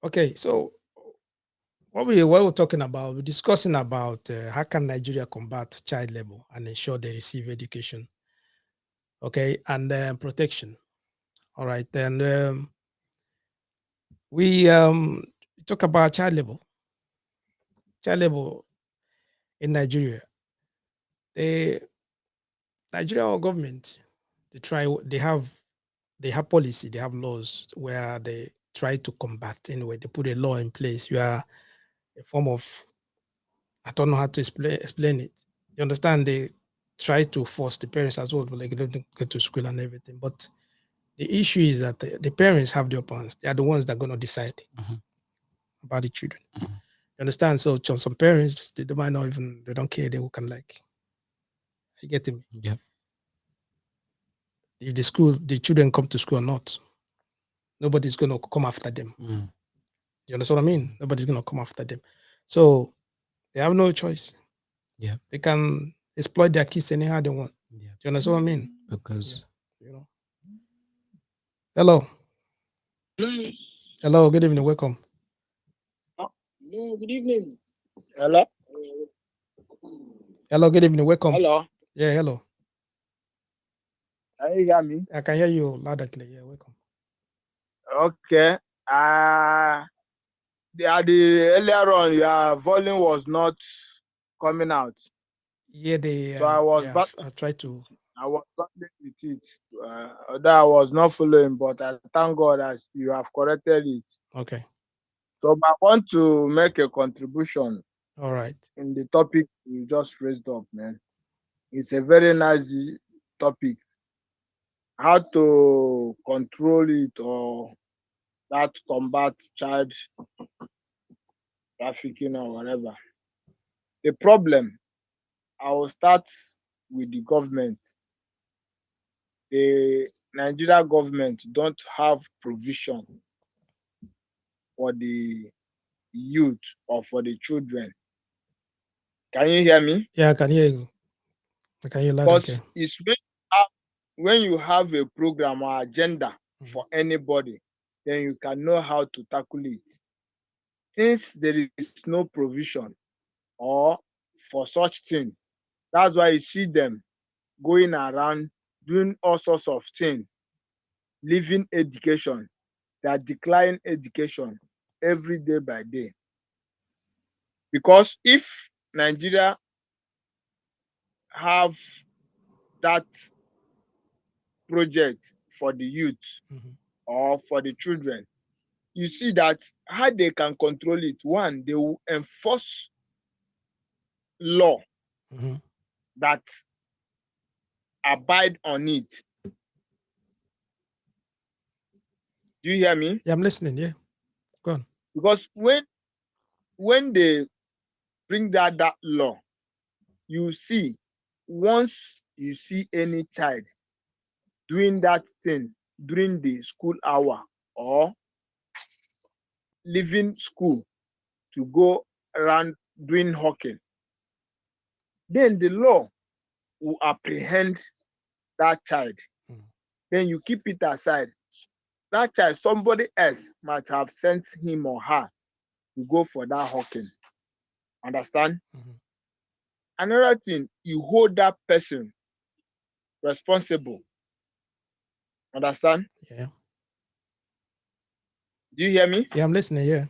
Okay, so what we're talking about, we're discussing about how can Nigeria combat child labor and ensure they receive education, okay, and protection. All right, then we talk about child labor. Child labor in Nigeria. The Nigerian government, they have policy, they have laws where they try to combat anyway. They put a law in place where a form of, I don't know how to explain it. You understand? They try to force the parents as well, but like they don't go to school and everything. But the issue is that the parents have the upper hand. They are the ones that are going to decide Mhm, about the children. mhm. You understand? So some parents, they don't mind, not even, they don't care. They will can like, you get me? Yep. If the children come to school or not, nobody's going to come after them. Mm, You understand what I mean? mm. Nobody's going to come after them. So they have no choice. Yep. They can exploit their kids anyhow they want. Yep. Do you understand what I mean? Yeah. Because You know. Hello. Hello. Hello. Good evening. Welcome. No, good evening. Hello. Hello. Good evening. Welcome. Hello. Yeah. Hello. Can you hear me? I can hear you loud and clear. Yeah. Welcome. Okay. The earlier on, your volume was not coming out, Yeah. They. so I was Yeah. back. I try to. I was battling with it. That I was not following, but I thank God as you have corrected it. Okay. So I want to make a contribution All right. in the topic you just raised up, man. It's a very nice topic. How to control it or that combat child trafficking or whatever. The problem, I will start with the government. The Nigeria government don't have provision for the youth or for the children. Can you hear me? Yeah. I can hear you. I can hear you loud and Because clear. it's when you have a program or agenda Mhm. for anybody, then you can know how to tackle it. Since there is no provision or for such thing, that's why you see them going around doing all sorts of things, leaving education, that decline education every day by day. Because if Nigeria have that project for the youth Mhm. or for the children, you see that how they can control it. One, they will enforce law Mhm. that abide on it. Do you hear me? Yeah. I'm listening. Yeah. Go on. Because when they bring that law, you see, once you see any child doing that thing during the school hour or leaving school to go around doing hawking, then the law will apprehend that child. Mhm. Then you keep it aside. That child, somebody else might have sent him or her to go for that hawking. Understand? Mhm. Another thing, you hold that person responsible. Understand? Yeah. Do you hear me? Yeah. I'm listening. Yeah.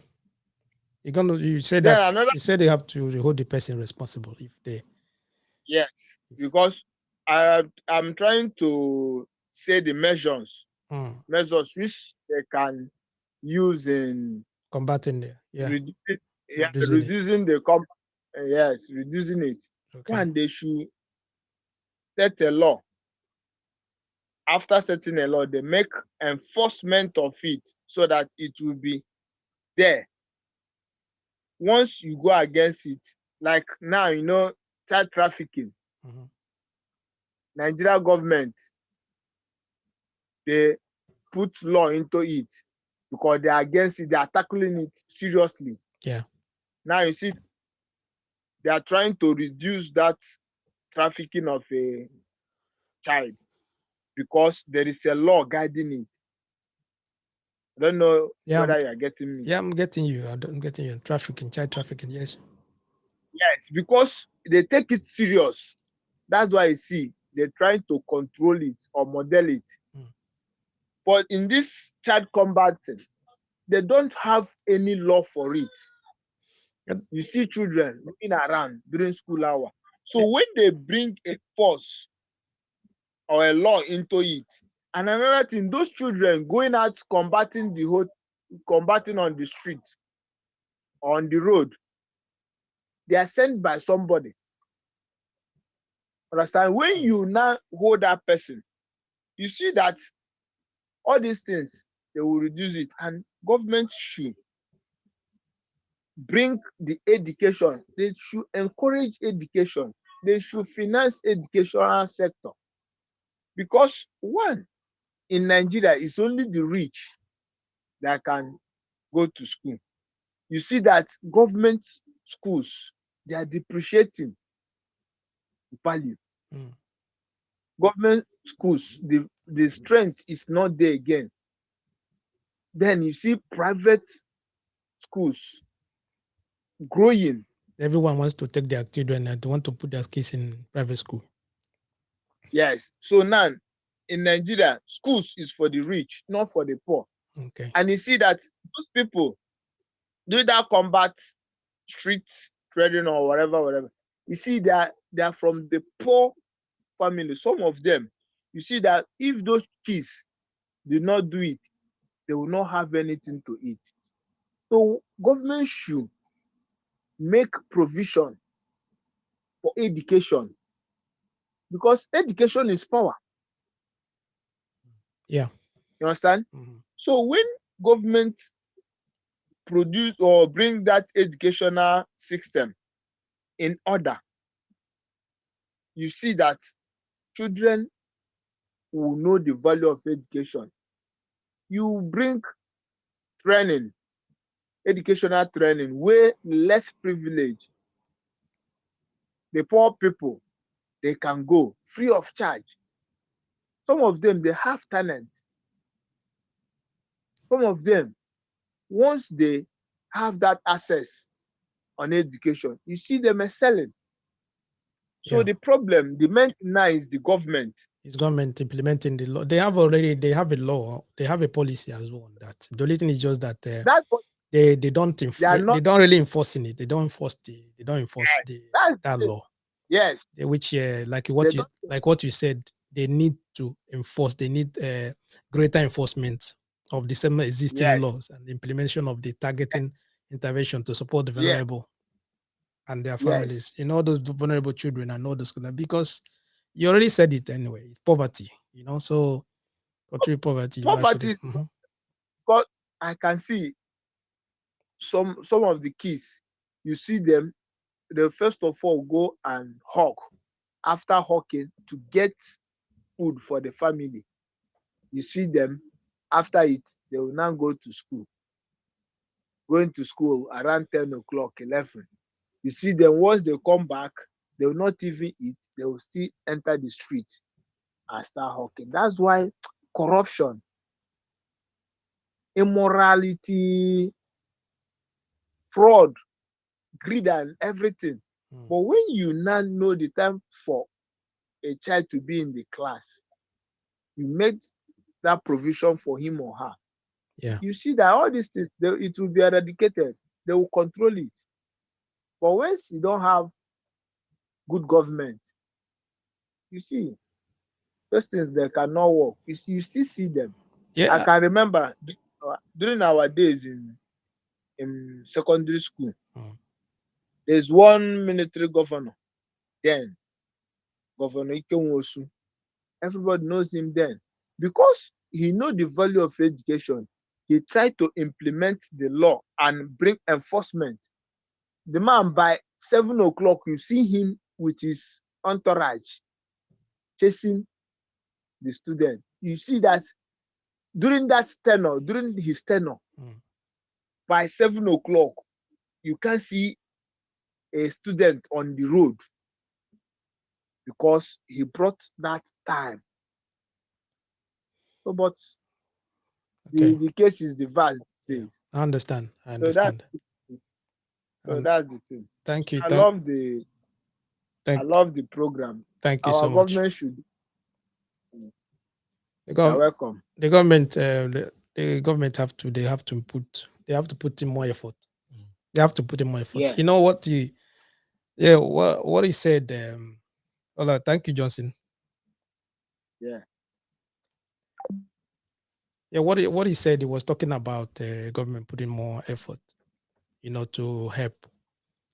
You're gonna. You said Then that. another, You said they have to hold the person responsible if they. yes, If, because I'm trying to say the measures which they can use in combating there. Yeah. reducing, yeah, Reducing it. reducing the com yes, reducing it. Okay. One, they should set a law. After setting a law, they make enforcement of it so that it will be there. Once you go against it, like now, child trafficking, Mhm. Nigeria government, they put law into it because they are against it, they are tackling it seriously. Yeah. Now you see, they are trying to reduce that trafficking of a child because there is a law guiding it. I don't know Yeah, whether you are getting me. yeah, I'm getting you. I'm getting you. Trafficking, child trafficking. Yes. Yes, because they take it serious. That's why I see they're trying to control it or model it. Mm. But in this child combating, they don't have any law for it. And- You see children running around during school hour. eh, So when they bring a force or a law into it, and another thing, those children going out combating on the street or on the road, they are sent by somebody. Understand? When mm. you now hold that person, you see that all these things they will reduce it, and government should bring the education. They should encourage education. They should finance educational sector, because one, in Nigeria it's only the rich that can go to school. You see that government schools, they are depreciating value. Mm. Government schools, the strength is not there again. Then you see private schools growing. Everyone wants to take their children and want to put their kids in private school. Yes. So now in Nigeria, schools is for the rich, not for the poor. Okay. And you see that those people do that combat street trading or whatever. You see that they are from the poor family. Some of them, you see that if those kids did not do it, they will not have anything to eat. So government should make provision for education, because education is power. Yeah. You understand? Mhm. So when government produce or bring that educational system in order, you see that children will know the value of education. You bring training, educational training, where less privilege, the poor people, they can go free of charge. Some of them, they have talent. Some of them, once they have that access on education, you see them excelling. So Yeah. the problem, the main thing now is the government. It's government implementing the law. They have a law, they have a policy as well on that. The only thing is just that That's what they don't they are they not. don't really enforcing it. They don't enforce That's that it. law. Yes, Which they don't. like what you said, they need to enforce. They need greater enforcement of the same existing Yes, laws and the implementation of the targeting intervention to support the yes, vulnerable and their yes. families. All those vulnerable children and all those because you already said it anyway. It's poverty. So country poverty Poverty actually. is because I can see some of the kids. You see them, they first of all go and hawk. After hawking to get food for the family, you see them, after it, they will now go to school. Going to school around 10 o'clock, 11. You see them, once they come back, they will not even eat. They will still enter the street and start hawking. That's why corruption, immorality, fraud, greed, and everything. Mm, But when you now know the time for a child to be in the class, you make that provision for him or her. yeah. You see that all these things, it will be eradicated. They will control it. But once you don't have good government, you see, those things they cannot work. You still see them. I Yeah. can remember during our days in secondary school, Mm, there's one military governor then, Governor Ikenwosu. Everybody knows him then. Because he know the value of education, he tried to implement the law and bring enforcement. The man, by 7 o'clock, you see him with his entourage chasing the student. You see that during his tenure, mm. by 7 o'clock, you can't see a student on the road, because he brought that time. So, but Okay. The case is the vast Yeah. case. I understand. I So that's understand. so And that's the thing. thank you. I love the I Thank love the program. thank you Our so much. government should. The, You're gov- welcome. the government, the government they have to put in more effort. They have to put in more effort. Yeah, You know what he, yeah, what he said. Hola, thank you, Johnson. yeah. Yeah, what he said, he was talking about government putting more effort, to help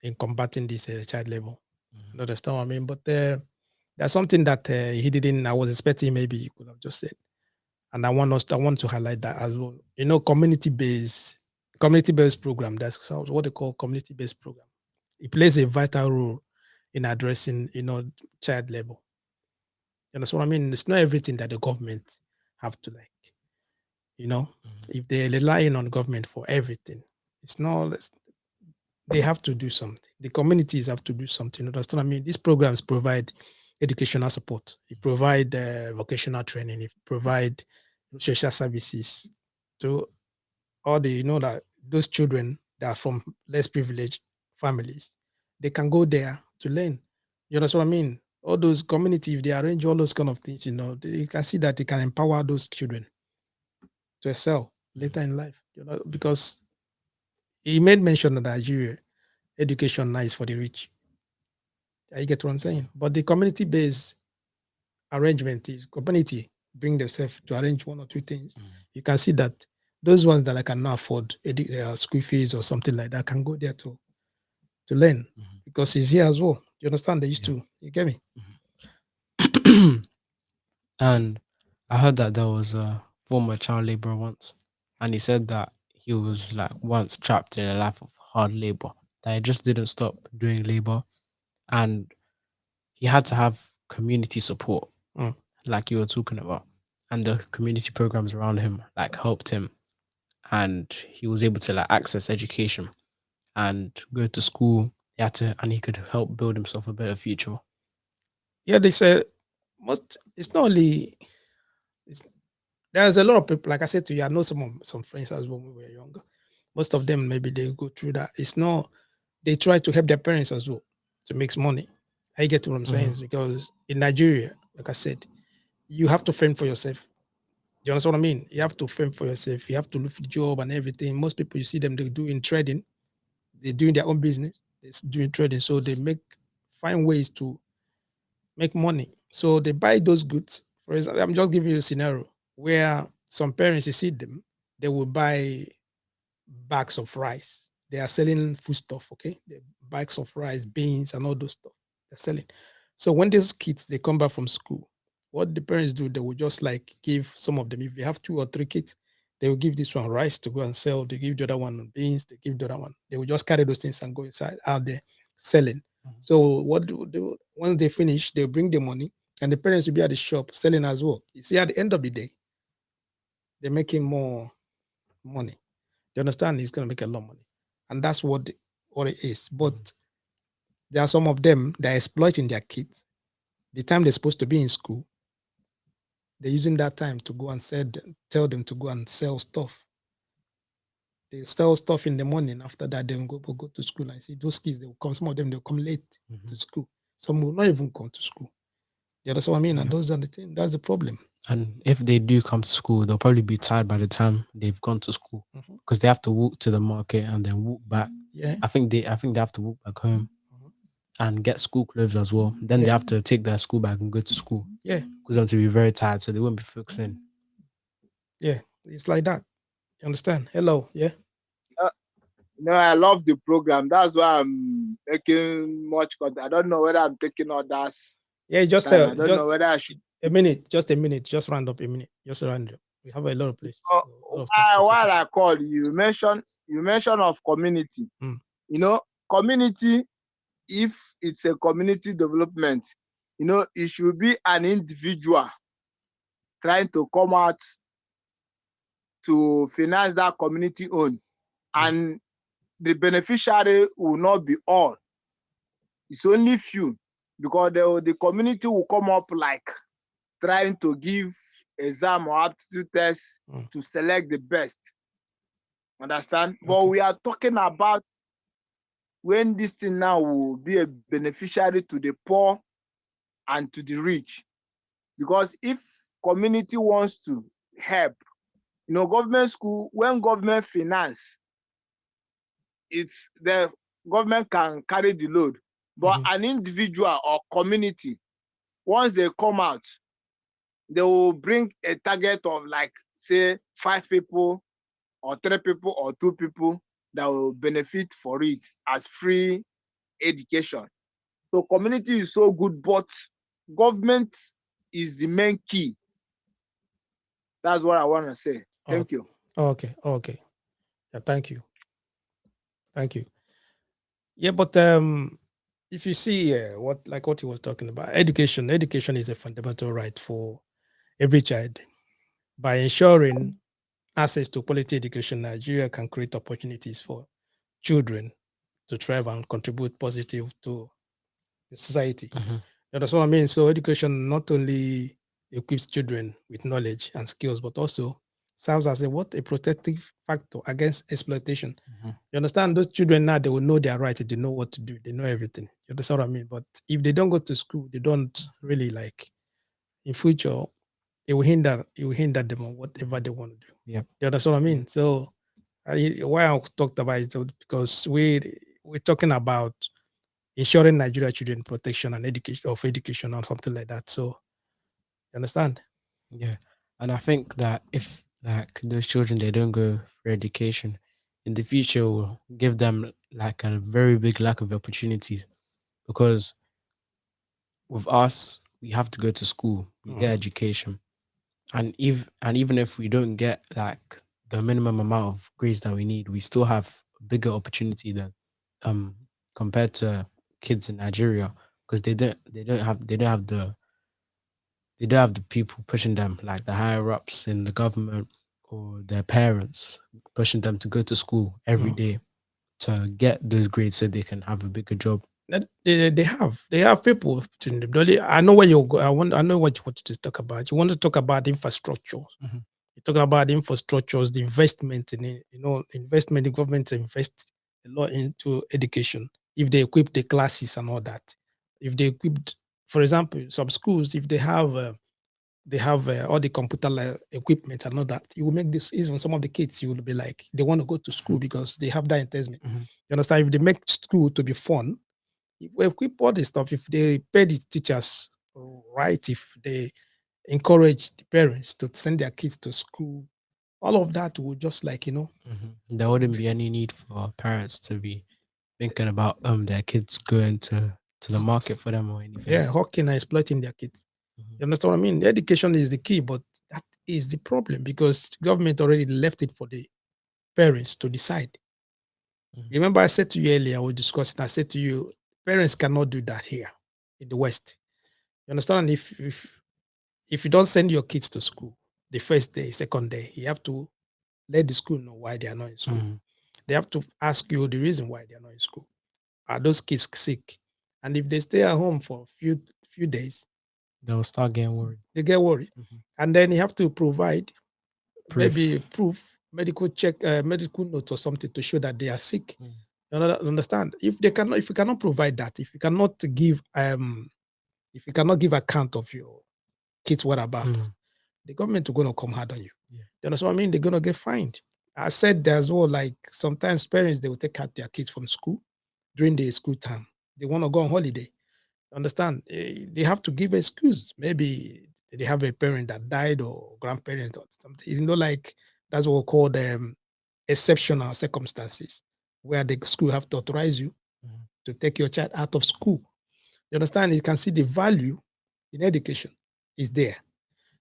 in combating this child labor. You understand what I mean? But there's something that he didn't. I was expecting maybe he could have just said, and I want to highlight that as well. Community based program. That's what they call community based program. It plays a vital role in addressing, child labor. You understand what I mean? It's not everything that the government have to like. You know, if they're relying on government for everything, it's not. They have to do something. The communities have to do something. Understand? I mean, these programs provide educational support. It provide vocational training. It provide social services to all the that those children that are from less privileged families. They can go there to learn. You understand what I mean? All those communities, if they arrange all those kind of things, you can see that they can empower those children to excel later in life. Because he made mention of Nigeria, education now is for the rich. You get what I'm saying? But the community-based arrangement is community bring themselves to arrange one or two things. You can see that those ones that I cannot afford school fees or something like that can go there to learn because it's here as well. You understand? They used to. You get me? And I heard that there was a former child laborer once, and he said that he was like once trapped in a life of hard labor, that he just didn't stop doing labor, and he had to have community support, Mm. like you were talking about, and the community programs around him like helped him, and he was able to like access education and go to school. He had to, and he could help build himself a better future. Yeah, they say most. It's not only. It's, there's a lot of people. Like I said to you, I know some friends as well when we were younger. Most of them maybe they go through that. It's not. They try to help their parents as well to make money. I get what I'm saying? It's because in Nigeria, like I said, you have to fend for yourself. Do you understand what I mean? You have to fend for yourself. You have to look for the job and everything. Most people you see them they do in trading. They're doing their own business. They're doing trading, so they find ways to make money. So they buy those goods. For example, I'm just giving you a scenario where some parents you see them, they will buy bags of rice. They are selling food stuff, okay? The bags of rice, beans, and all those stuff. They're selling. So when these kids they come back from school, what the parents do, they will just like give some of them. If they have 2 or 3 kids, they will give this one rice to go and sell. They give the other one beans. They give the other one. They will just carry those things and go inside out there selling. So what do they once they finish, they bring the money, and the parents will be at the shop selling as well. You see, at the end of the day, they're making more money. You understand? He's going to make a lot of money, and that's what it is. But there are some of them that are exploiting their kids. The time they're supposed to be in school, they're using that time to go and tell them to go and sell stuff. They sell stuff in the morning. After that, they will go to school and see those kids. They will come. Some of them they'll come late to school. Some will not even come to school. You understand what I mean? And those are the thing. That's the problem. And if they do come to school, they'll probably be tired by the time they've gone to school Mhm. because they have to walk to the market and then walk back. Yeah. I think they have to walk back home and get school clothes as well. Then they Yeah. have to take their school bag and go to school Yeah. because them to be very tired, so they won't be focusing. Yeah. It's like that. You understand? Hello. Yeah. Uh, I love the program. That's why I'm making much content. I don't know whether I'm taking others Yeah. time. I don't know whether I should. A minute. Just a minute. Just round up a minute. Just round up. We have a lot of places Uh, a lot of things to while cater. I called you mentioned of community. Mm. Community. If it's a community development, it should be an individual trying to come out to finance that community own, and the beneficiary will not be all. It's only few, because the community will come up like trying to give exam or aptitude test Mm. to select the best. Understand? But Okay. we are talking about when this thing now will be a beneficiary to the poor and to the rich. Because if community wants to help, government school, when government finance, it's the government can carry the load. But Mhm. an individual or community, once they come out, they will bring a target of like say 5 people or 3 people or 2 people that will benefit for it as free education. So community is so good, but government is the main key. That's what I want to say. Oh, Thank you. okay. Okay. Yeah, thank you. Thank you. Yeah, but if you see what he was talking about, education is a fundamental right for every child. By ensuring access to quality education, Nigeria can create opportunities for children to thrive and contribute positive to the society. Mhm. Yeah, that's what I mean. So education not only equips children with knowledge and skills, but also serves as a protective factor against exploitation. Mhm. You understand? Those children now they will know their rights, they know what to do, they know everything. You understand what I mean? But if they don't go to school, they don't really like in future, it will hinder them on whatever they want to do. Yep. You understand what I mean? So why I talked about it because we're talking about ensuring Nigeria children protection and education or something like that. So you understand? Yeah. And I think that if like those children they don't go for education in the future will give them like a very big lack of opportunities because with us we have to go to school, we get Mhm. education. And even if we don't get like the minimum amount of grades that we need, we still have a bigger opportunity than um compared to kids in Nigeria because they don't have the people pushing them like the higher ups in the government or their parents pushing them to go to school every Mhm. day to get those grades so they can have a bigger job. They have people between them. I know where you go. I know what you want to talk about. You want to talk about infrastructure. Mhm. You're talking about the infrastructures, the investment in it, investment, the government invest a lot into education. If they equip the classes and all that, if they equipped, for example, some schools, if they have all the computer equipment and all that, it will make this even some of the kids, you will be like, they want to go to school because they have that investment. Mhm. You understand? If they make school to be fun, if we equip all this stuff, if they pay the teachers right, if they encourage the parents to send their kids to school, all of that will just There wouldn't be any need for parents to be thinking about their kids going to the market for them or anything. yeah, hawking and exploiting their kids. Mhm. You understand what I mean? The education is the key, but that is the problem because government already left it for the parents to decide. Mhm. Remember, I said to you earlier, we discussed, I said to you, parents cannot do that here in the West. You understand? If you don't send your kids to school the first day, second day, you have to let the school know why they are not in school. Mhm. They have to ask you the reason why they are not in school. Are those kids sick? And if they stay at home for a few days, They'll start getting worried. they get worried. Mhm. And then you have to provide maybe Proof. proof, medical check, medical notes or something to show that they are sick. Mhm. Understand? If you cannot provide that, if you cannot give account of your kids' whereabouts, Mhm. the government will gonna come hard on you. Yeah. You understand what I mean? They're gonna get fined. I said as well, like sometimes parents they will take out their kids from school during the school time. They want to go on holiday. Understand? They have to give excuse. Maybe they have a parent that died or grandparents or something. Like that's what we call them exceptional circumstances where the school have to authorize you Mhm. to take your child out of school. You understand? You can see the value in education is there.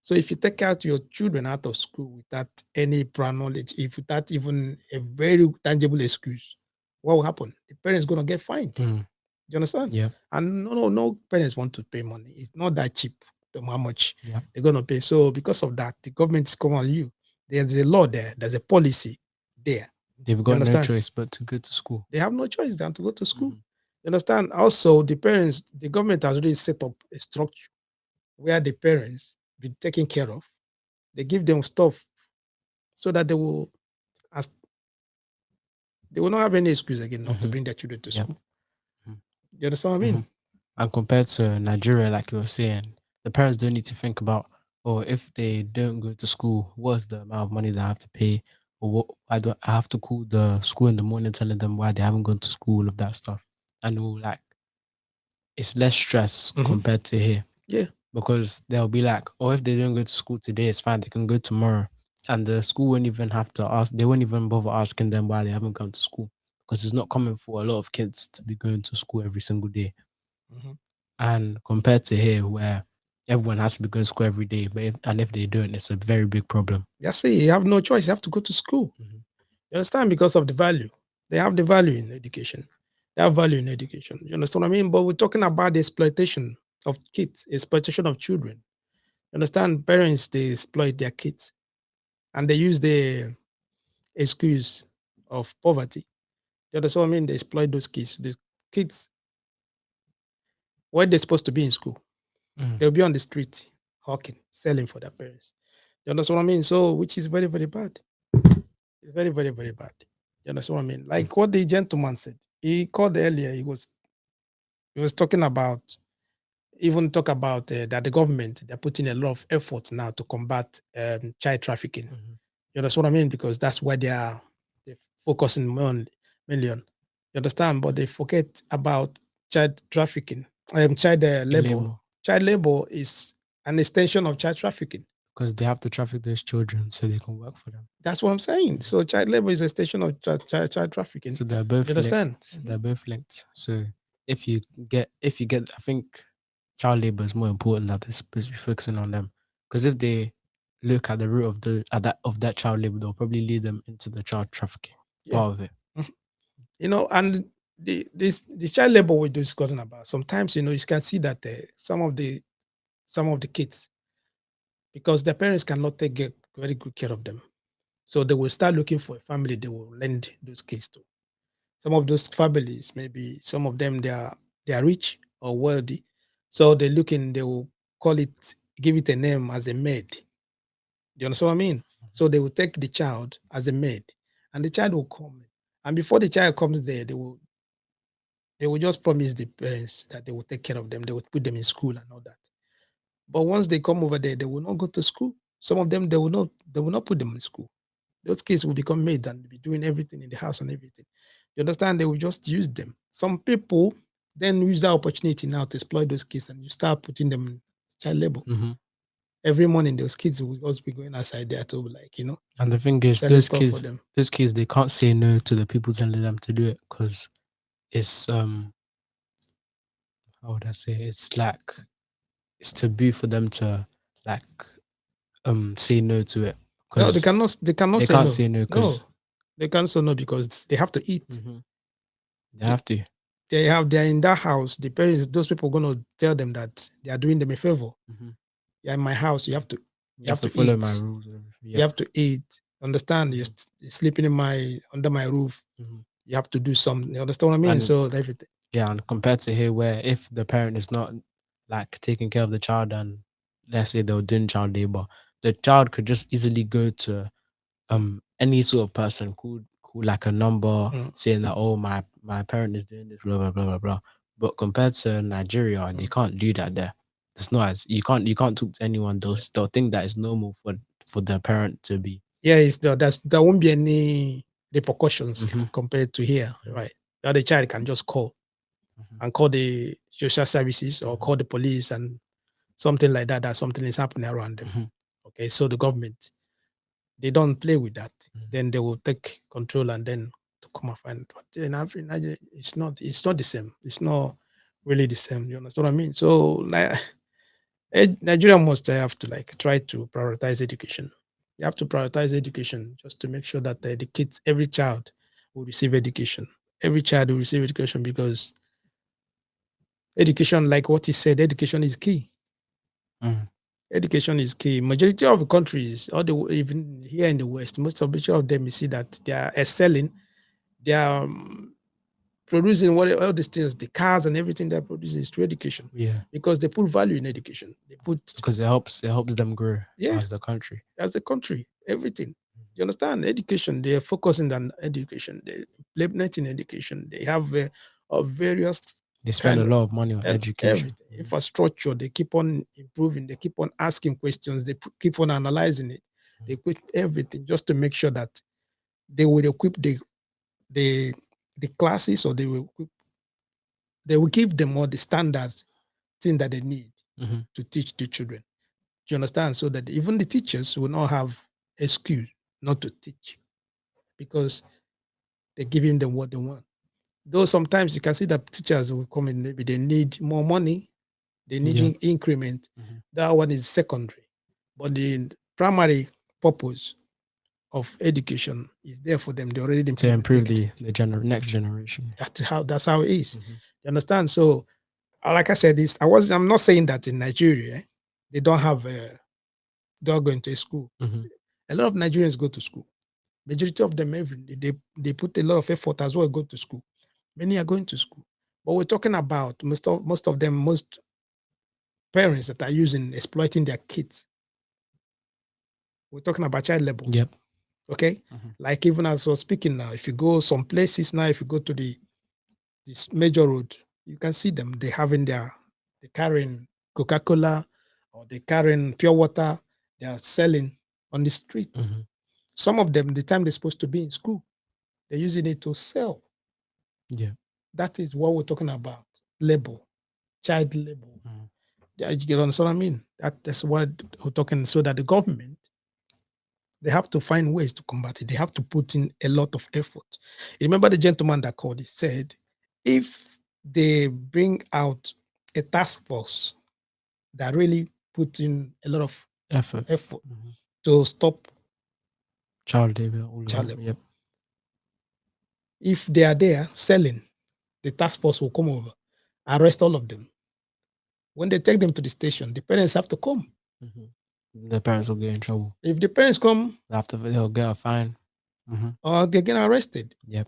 So if you take out your children out of school without any prior knowledge, if without even a very tangible excuse, what will happen? The parents gonna get fined. Mhm. You understand? Yeah. And no parents want to pay money. It's not that cheap. How much Yeah. they're gonna pay. So because of that, the government is coming on you. There's a law there. There's a policy there. They've You got no understand? choice but to go to school. They have no choice than to go to school. Mhm. You understand? Also, the government has already set up a structure where the parents be taken care of. They give them stuff so that as they will not have any excuse again not to bring their children to Yep. school. You understand what I mean? And compared to Nigeria, like you were saying, the parents don't need to think about, oh, if they don't go to school, what's the amount of money they have to pay, or what I have to call the school in the morning telling them why they haven't gone to school, all of that stuff, and all like it's less stress compared to here. Yeah. Because they'll be like, oh, if they don't go to school today, it's fine, they can go tomorrow. And the school won't even have to ask, they won't even bother asking them why they haven't come to school. Because it's not common for a lot of kids to be going to school every single day. And compared to here, where everyone has to be going to school every day, but if they don't, it's a very big problem. Yeah, see, you have no choice. You have to go to school. You understand? Because of the value. They have the value in education. They have value in education. You understand what I mean? But we're talking about the exploitation of kids, exploitation of children. You understand? Parents, they exploit their kids and they use the excuse of poverty. You understand what I mean? They exploit those kids. The kids, when they're supposed to be in school, they'll be on the street hawking, selling for their parents. You understand what I mean? So, which is very, very bad. It's very, very, very bad. You understand what I mean? Like what the gentleman said. He called earlier. He was talking about that the government, they're putting a lot of effort now to combat child trafficking. You understand what I mean? Because that's why they're focusing more on million. You understand? But they forget about child trafficking, child labor. Labor. Child labor is an extension of child trafficking. Because they have to traffic those children so they can work for them. That's what I'm saying. So child labor is a extension of child trafficking. So they're both You understand? linked. They're both linked. So if you get, I think child labor is more important that they're supposed to be focusing on them. Because if they look at the root of that child labor, they'll probably lead them into the child trafficking part of it. You know, and the child labor we're discussing about, sometimes, you know, you can see that some of the kids, because their parents cannot take very good care of them, so they will start looking for a family they will lend those kids to. Some of those families, maybe some of them, they are rich or wealthy, so they will give it a name as a maid. Do you understand what I mean? So they will take the child as a maid, and the child will come, and before the child comes there, they will just promise the parents that they will take care of them. They will put them in school and all that. But once they come over there, they will not go to school. Some of them, they will not put them in school. Those kids will become maids and be doing everything in the house and everything. You understand? They will just use them. Some people then use that opportunity now to exploit those kids, and you start putting them in child labor. Every morning, those kids will just be going outside there to, like, you know. And the thing is, selling stuff for them. those kids, they can't say no to the people telling them to do it because it's how would I say? It's like it's taboo for them to like say no to it. No, they cannot. They can't say say no no. because No, they can't say no because they have to eat. they have to. They're in that house. The parents, those people, are gonna tell them that they are doing them a favor. You're in my house. You have to follow eat. my rules. You have to eat. Understand? You're sleeping under my roof. You have to do something. You understand what I mean? And- So everything. Yeah, and compared to here, where if the parent is not like taking care of the child, and let's say they were doing child labor, the child could just easily go to any sort of person, call like a number, saying that, oh, my parent is doing this, blah blah blah blah blah. But compared to Nigeria, they can't do that there. It's not as you can't talk to anyone. They'll think that it's normal for the parent to be. Yeah, there won't be any repercussions compared to here, right? The other child can just call and call the social services or call the police and something like that. That something is happening around them. Okay, so the government, they don't play with that. Then they will take control and then to come and find. But in Nigeria, it's not the same. It's not really the same. You understand what I mean? So Nigeria must have to try to prioritize education. You have to prioritize education just to make sure that the kids, every child will receive education. Every child will receive education because education, like what he said, education is key. Education is key. Majority of the countries, even here in the West, most of them, you see that they are excelling. They are producing what all these things, the cars and everything they're producing is through education, Yeah. because they put value in education. They put, Because it helps them grow yeah, as the country. as a country, everything. You understand? Education, they are focusing on education, they implementing education. They have various They spend a kind of lot of money on education. everything, infrastructure. They keep on improving. They keep on asking questions. They keep on analyzing it. They put everything just to make sure that they will equip the the classes, or they will give them all the standard thing that they need Mm-hmm. to teach the children. Do you understand? So that even the teachers will not have excuse not to teach, because they're giving them what they want. Though sometimes you can see that teachers will come in, maybe they need more money, they need Yeah. increment. Mhm. That one is secondary. But the primary purpose of education is there for them. They already To improve implemented it. the next generation. That's how it is. Mhm. You understand? So, like I said, I'm not saying that in Nigeria they don't have they're going to school. Mhm. A lot of Nigerians go to school. Majority of them, they put a lot of effort as well, go to school. Many are going to school. But we're talking about most of them, most parents that are exploiting their kids. We're talking about child labor. Yep. Okay. Mhm. Like, even as we're speaking now, if you go some places now, if you go to this major road, you can see them. They carrying Coca-Cola, or they carrying pure water. They are selling on the street. Mhm. Some of them, the time they're supposed to be in school, they're using it to sell. Yeah. That is what we're talking about. Labor, child labor. Mhm. You understand what I mean? That's what we're talking. So that the government, they have to find ways to combat it. They have to put in a lot of effort. You remember the gentleman that called? He said, if they bring out a task force that really put in a lot of Effort. effort Mhm. to stop Child labor. All of child them. labor, Yep. if they are there selling, the task force will come over, arrest all of them. When they take them to the station, the parents have to come. Mhm. The parents will get in trouble. If the parents come, They'll get a fine. Mhm. or they get arrested, Yep.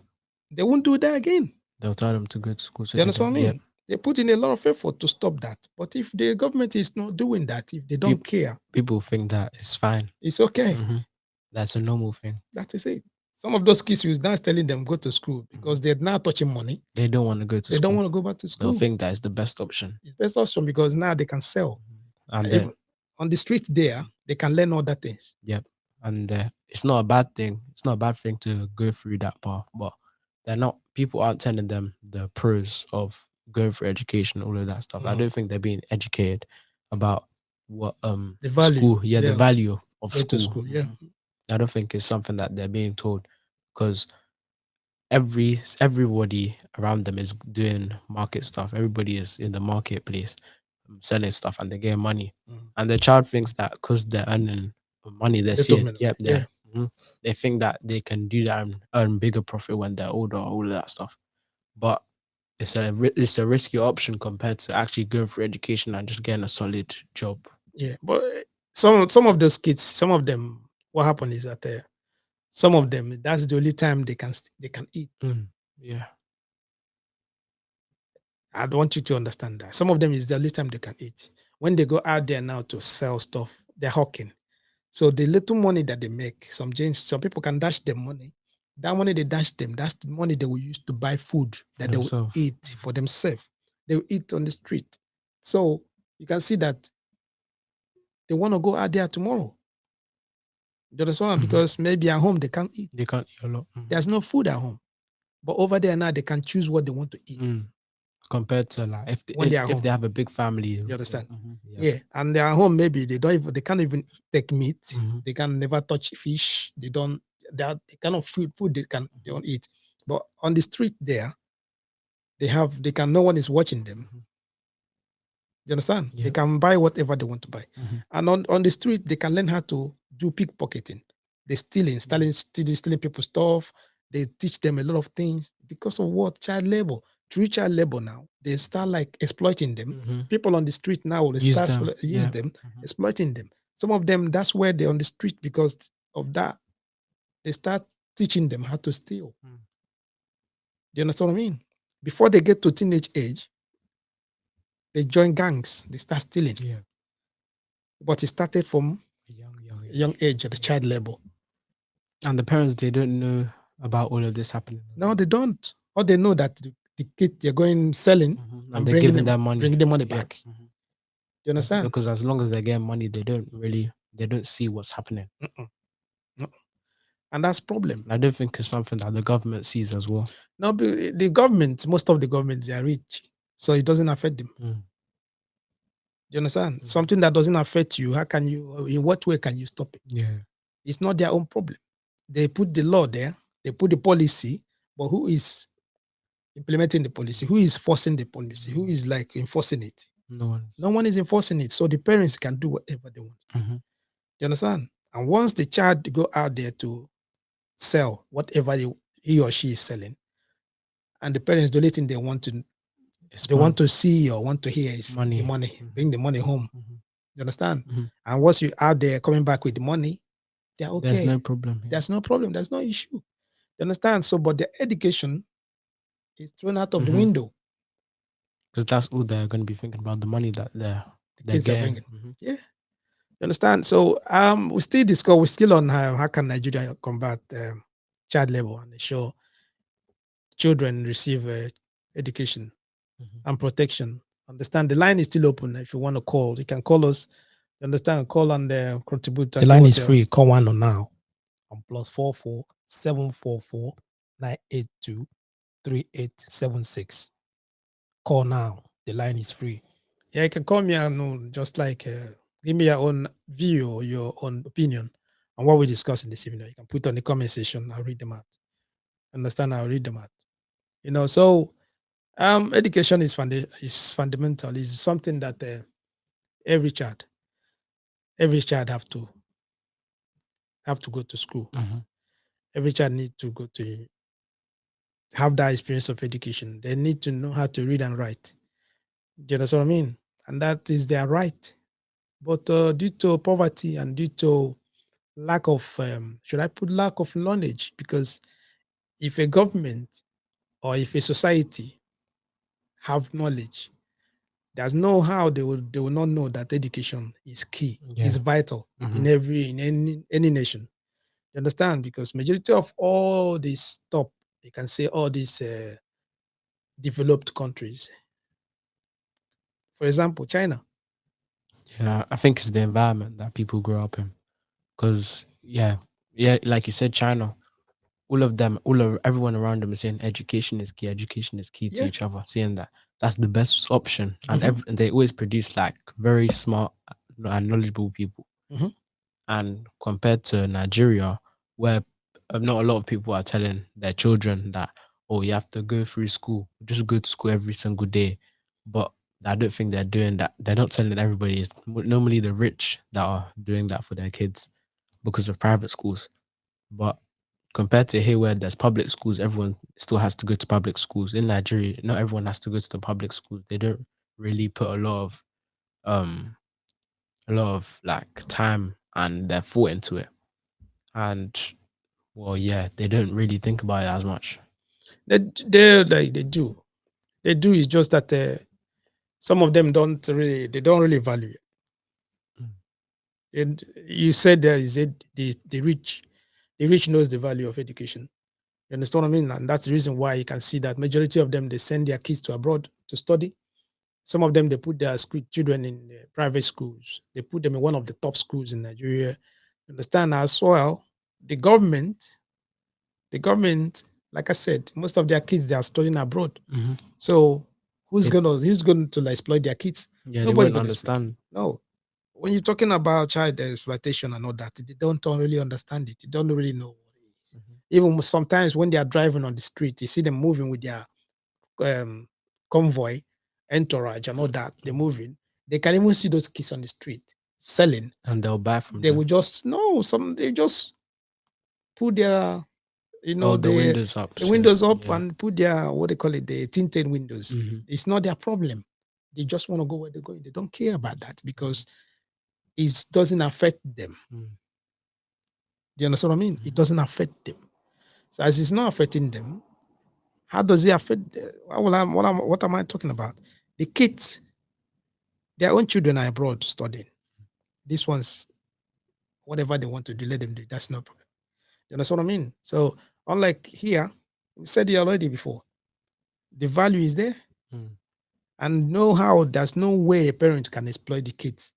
they won't do that again. They'll tell them to go to school. So Do you understand what I yep. mean? They put in a lot of effort to stop that. But if the government is not doing that, if they don't care, People think that it's fine. it's okay. Mhm. That's a normal thing. That is it. Some of those kids, we're now telling them go to school because they're now touching money. They don't want to go to They school. don't want to go back to They'll school. think that is the best option. It's best option because now they can sell. And Even on the street there, they can learn other things. yep. And it's not a bad thing. It's not a bad thing to go through that path, but people aren't telling them the pros of going for education, all of that stuff. I don't think they're being educated about what The value, school, the yeah, value of go to school. school, yeah. I don't think it's something that they're being told, because everybody around them is doing market stuff. Everybody is in the marketplace selling stuff, and they're getting money. And the child thinks that because they're earning money, they're Little seeing, minute, yep, yeah. they think that they can do that and earn bigger profit when they're older, all of that stuff. But it's a risky option compared to actually going for education and just getting a solid job. Yeah, but some of those kids, some of them, what happened is that some of them, that's the only time they can eat. Yeah. I don't want you to understand that. Some of them is the only time they can eat. When they go out there now to sell stuff, they're hawking. So the little money that they make, some people can dash them money. That money they dash them, that's the money they will use to buy food that they will eat for themselves. They will eat on the street. So you can see that they want to go out there tomorrow. You understand? Because maybe at home they can't eat. They can't eat a lot. There's no food at home. But over there now they can choose what they want to eat. Compared to like When they are if home. they have a big family. You understand? Yep. Yeah. And they are home, maybe they can't even take meat. They can never touch fish. They don't, that the kind of food they don't eat. But on the street there, no one is watching them. You understand? Yep. They can buy whatever they want to buy. And on the street, they can learn how to do pickpocketing. They're stealing people's stuff. They teach them a lot of things because of what? Child labor. Through child labor now, they start like exploiting them. People on the street now will Use start them. use them, exploiting them. Some of them, that's where they're on the street because of that. They start teaching them how to steal. Do you understand what I mean? before they get to teenage age, they join gangs, they start stealing. Yeah. But it started from A a young age at the child level. And the parents, they don't know about all of this happening. No, they don't. Or they know that the kid they're going selling And they're giving them money. bringing the money Yeah. back. You understand? Because as long as they get money, they don't see what's happening. No. And that's problem. And I don't think it's something that the government sees as well. No, the government, most of the governments, they are rich, so it doesn't affect them. You understand? Something that doesn't affect you, how can you? In what way can you stop it? Yeah. It's not their own problem. They put the law there, they put the policy, but who is implementing the policy? Who is forcing the policy? Who is like enforcing it? No one is enforcing it. So the parents can do whatever they want. You understand? And once the child go out there to sell whatever he or she is selling, and the parents the only thing they want to see or want to hear is money. the money, bring the money home. You understand? And once you're out there coming back with the money, they're okay. There's no problem. There's no problem. There's no issue. You understand? So, but the education is thrown out of the window. Because that's all they're going to be thinking about, the money that they're kids getting. are bringing. Yeah. You understand? So we we're still on how can Nigeria combat child labor and ensure children receive education and protection. Understand? The line is still open. If you want to call, you can call us. You understand? Call and contribute. The line is free. Call one on now on +44 744 982 3876. Call now. The line is free. Yeah, you can call me and just like give me your own view or your own opinion on what we discussed in this evening. You can put on the comment section. I'll read them out. Understand? I'll read them out. So education is fundamental. It's something that every child have to go to school. Every child needs to go to have that experience of education. They need to know how to read and write. Do you know what I mean? And that is their right. But due to poverty and due to lack of, lack of knowledge? Because if a government or if a society have knowledge, there's no how they will not know that education is key, is vital in any nation. You understand? Because majority of all this top, you can say all these developed countries, for example, China. Yeah, I think it's the environment that people grow up in. Because like you said, China, everyone around them is saying education is key to each other, saying that that's the best option. And they always produce like very smart and knowledgeable people. And compared to Nigeria, where not a lot of people are telling their children that, oh, you have to go through school, just go to school every single day. But I don't think they're doing that. They're not telling everybody. It's normally the rich that are doing that for their kids because of private schools. But compared to here where there's public schools, everyone still has to go to public schools. In Nigeria, not everyone has to go to the public schools. They don't really put a lot of like time and their thought into it. And they don't really think about it as much. They do. They do. It's just that some of them don't really value it. And you said there is the rich knows the value of education. You understand what I mean? And that's the reason why you can see that majority of them, they send their kids to abroad to study. Some of them, they put their children in private schools. They put them in one of the top schools in Nigeria. You understand? As well, the government, like I said, most of their kids, they are studying abroad. So who's going to exploit their kids? Yeah, Nobody they won't understand. No. When you're talking about child exploitation and all that, they don't really understand it. They don't really know what it is. Even sometimes when they are driving on the street, you see them moving with their convoy, entourage, and all that. They're moving. They can even see those kids on the street selling, and they'll buy from them. They will just they just put their the windows up, and put their what they call it, the tinted windows. It's not their problem. They just want to go where they're going. They don't care about that because it doesn't affect them. Do you understand what I mean? It doesn't affect them. So as it's not affecting them, How does it affect? What am I talking about? The kids, their own children are abroad studying. These ones, whatever they want to do, let them do. That's no problem. You understand what I mean? So, unlike here, we said it already before, the value is there, and know how there's no way a parent can exploit the kids.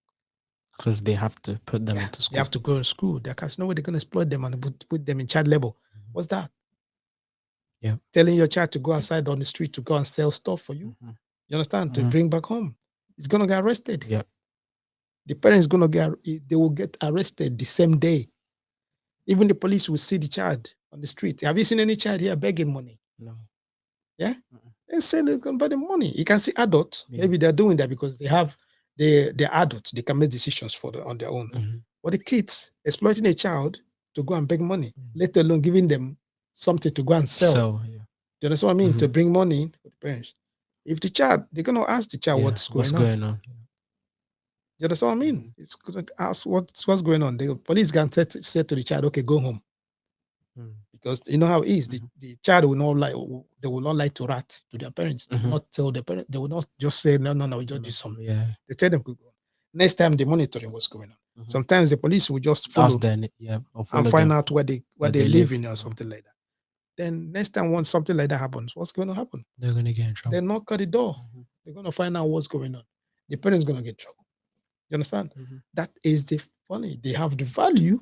Because they have to put them into They school. have to go to school. There's no way they can exploit them and put them in child labor. What's that? Yeah. Telling your child to go outside on the street to go and sell stuff for you. You understand? To bring back home. He's gonna get arrested. Yeah. The parents they will get arrested the same day. Even the police will see the child on the street. Have you seen any child here begging money? No. Yeah? They say they can buy the money. You can see adults. Yeah. Maybe they're doing that because they're adults. They can make decisions on their own. But the kids exploiting a child to go and beg money, let alone giving them something to go and sell. So, yeah. Do you understand what I mean? To bring money for the parents. If the child, they're gonna ask the child what's going on. You understand what I mean? It's gonna ask what's going on. The police can say to the child, okay, go home. Because you know how it is. The child will not like to rat to their parents. They will not tell their parents. They will not just say no, we just do something. Yeah. They tell them, next time they monitoring what's going on. Sometimes the police will just follow and find out where they live in or something like that. Then next time when something like that happens, what's going to happen? They're gonna get in trouble. They knock at the door. They're gonna find out what's going on. The parents gonna get in trouble. You understand? That is the funny. They have the value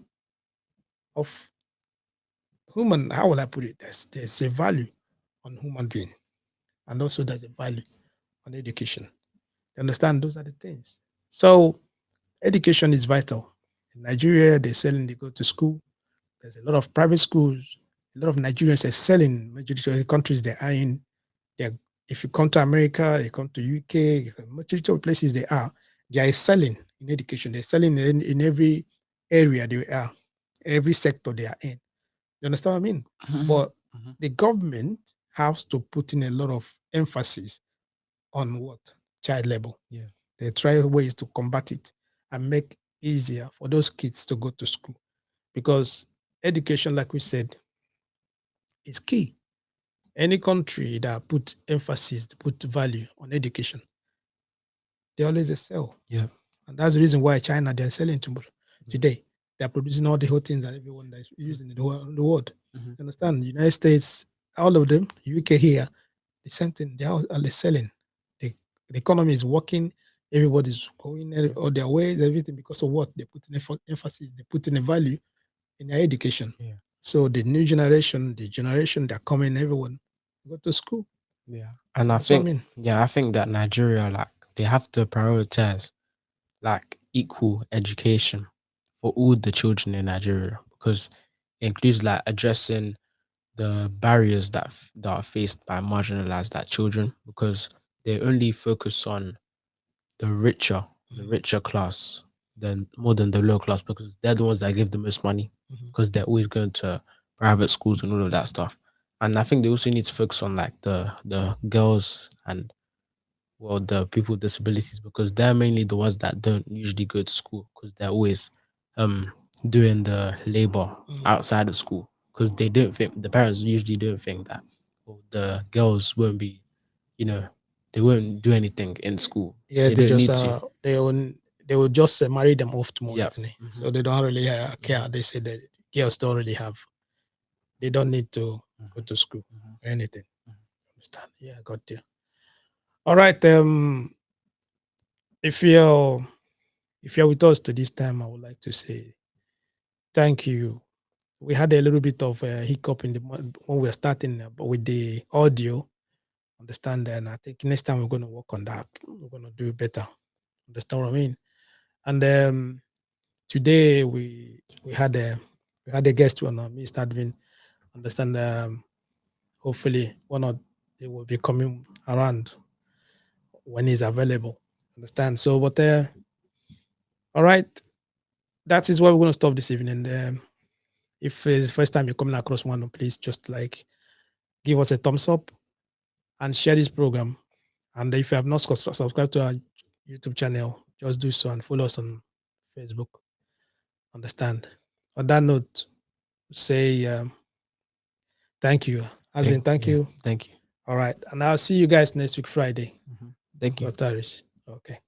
of human. How will I put it? There's a value on human being, and also there's a value on education. You understand? Those are the things. So education is vital. In Nigeria, they go to school. There's a lot of private schools. A lot of Nigerians are selling. Majority of the countries they are in. If you come to America, you come to UK, majority of places they are selling in education. They're selling in every area they are, every sector they are in. You understand what I mean? But the government has to put in a lot of emphasis on what? Child labor. Yeah. They try ways to combat it and make easier for those kids to go to school. Because education, like we said, is key. Any country that put emphasis, put value on education, they always excel. Yeah. And that's the reason why China, they're selling today. They're producing all the whole things that everyone that's using in the world. You understand? United States, all of them, UK here, the same thing. They're all selling. The economy is working. Everybody's going all their ways, everything because of what? They put in emphasis, they put in a value in their education. Yeah. So the new generation, they're coming, everyone go to school. Yeah. And That's what I mean. I think that Nigeria, like, they have to prioritize like equal education for all the children in Nigeria, because it includes like addressing the barriers that are faced by marginalized like children, because they only focus on the richer class than more than the low class, because they're the ones that give the most money, because they're always going to private schools and all of that stuff. And I think they also need to focus on like the girls and the people with disabilities, because they're mainly the ones that don't usually go to school, because they're always doing the labor outside of school, because they don't think, the parents usually don't think that the girls won't be, they won't do anything in school. Yeah, they they don't just need to. they will just marry them off tomorrow, Yep. isn't it? So they don't really care. They say that girls don't really have. They don't need to go to school or anything. Understand? Yeah, I got you. All right. If you're with us to this time, I would like to say thank you. We had a little bit of a hiccup when we were starting, but with the audio, understand, and I think next time we're going to work on that. We're going to do better. Understand what I mean? And today we had a guest on Mr. Advin. Understand? Hopefully, one of they will be coming around when he's available. Understand? So, but all right, that is where we're going to stop this evening. If it's the first time you're coming across one, please just like give us a thumbs up and share this program. And if you have not subscribed to our YouTube channel, just do so and follow us on Facebook. Understand? On that note, say thank you. Alvin, thank you. Thank you. All right. And I'll see you guys next week, Friday. Thank you. Notaris. Okay.